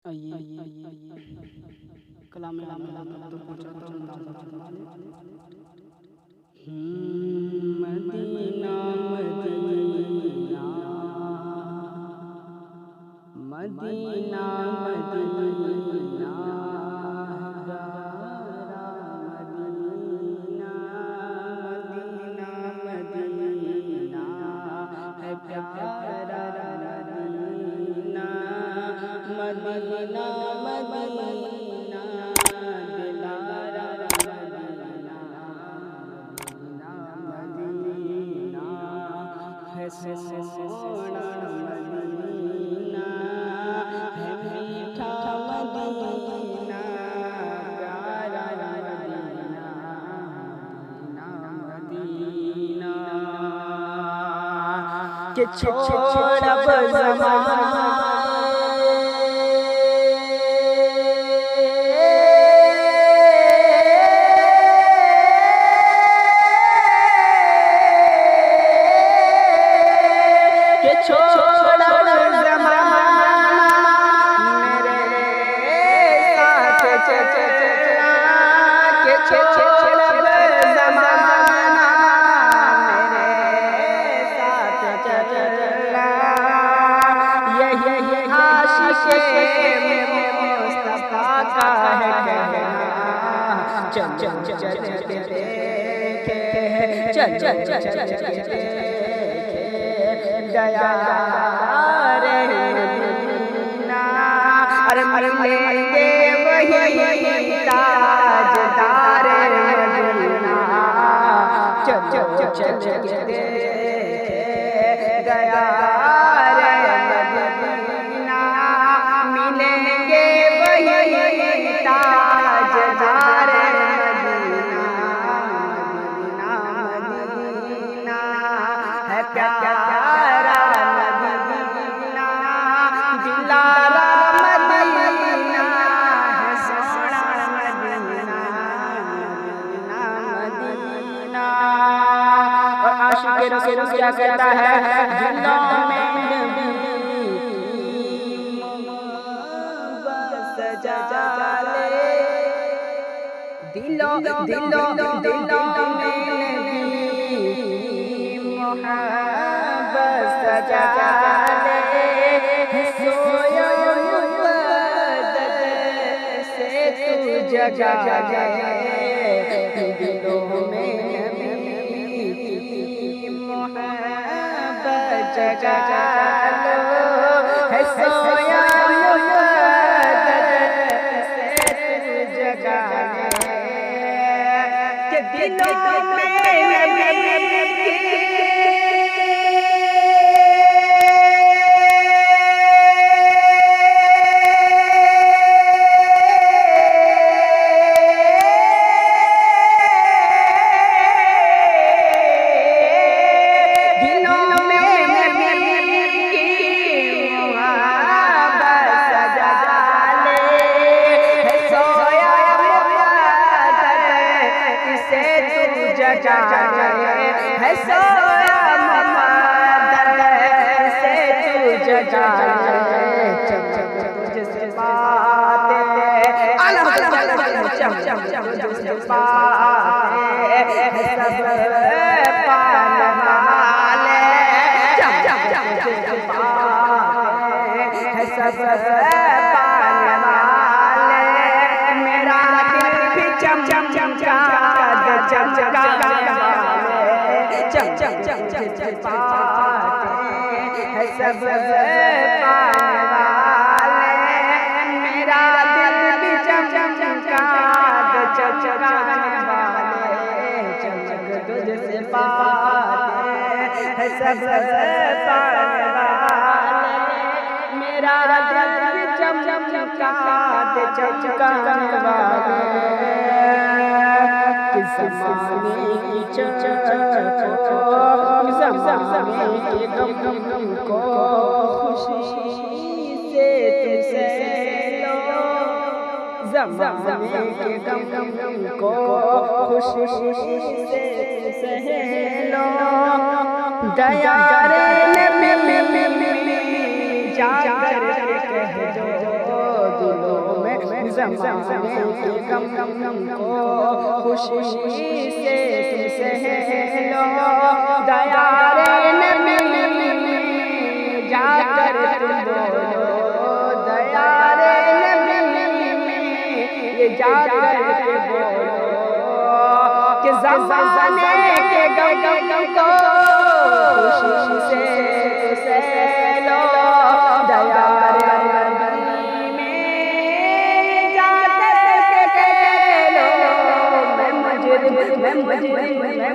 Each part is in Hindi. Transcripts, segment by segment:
आइए कलाम तो पहुंचाता हूँ। मदीना मदीना मदीना मदीना प्यारा मदीना मदीना मदीना है प्यारा मदीना मदीना मदीना दिलारा मदीना मदीना मदीना है सोना मदीना है मीठा मदीना प्यारा मदीना मदीना के छोड़ अब ज़माना गया रे मदीना अरे मिलेंगे वही ताजदार मदीना चल गया रे मदीना मिलेंगे वही ताजदार प्यारा मदीना दिलारा मदीना है सोना मदीना मदीना मदीना। और आशिक़ रसूल क्या कहता है दिलों में नबी सजा ले दिलों में मोहब्बत सजा ले सोया मुक़द्दस से तू जगा ले दिलों में नबी मोहब्बत जगा लो है सोया मुक़द्दस से तू जगा ले के दिलों में है सोया मदद से तू जगा तुझसे बातें तुझसे बातें सब पाने वाले सब पाने वाले मेरा दिल भी चमका सब पाने वाले मेरा दिल भी चमका वाले चमक तुझसे पाते सब पाने वाले मेरा दिल भी चमका वाले ज़माने की ज़माने के गम को खुशी से तुझसे लो ज़माने के गम को खुशी से तुझसे लो दया रे जाकर के कह दो दिलों में ज़माने के गम को खुशी से सह लो दयारे नबी जाकर तुम बोलो दयारे नबी ये जाकर के बोलो कि ज़माने के गम को खुशी से सह लो दयारे नबी में जाकर के कह लो मैं मुजरिम हूँ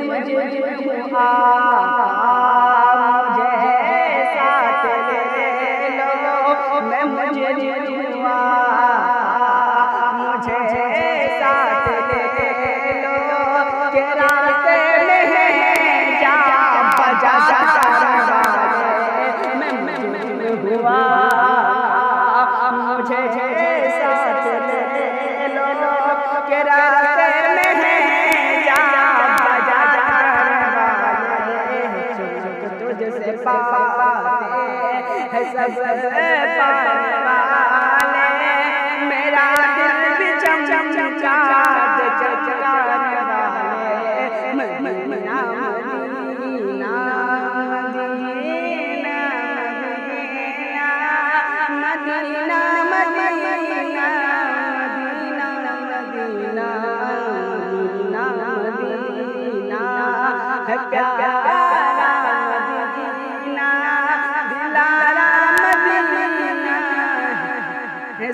मुझे साथ ले लो मैं मुजरिम हूँ मुझे साथ ले लो के रास्ते में जा बजा मैं मुजरिम हुआ मुझे साथ ले लो के रास्ते में जा बजा तुझसे पाते है सब पाने मेरा दिल भी चमका चमकाने वाले मदीना मदीना मदीना मदीना मदीना मदीना मदीना मदीना है प्यारा मदीना दिलारा मदीना है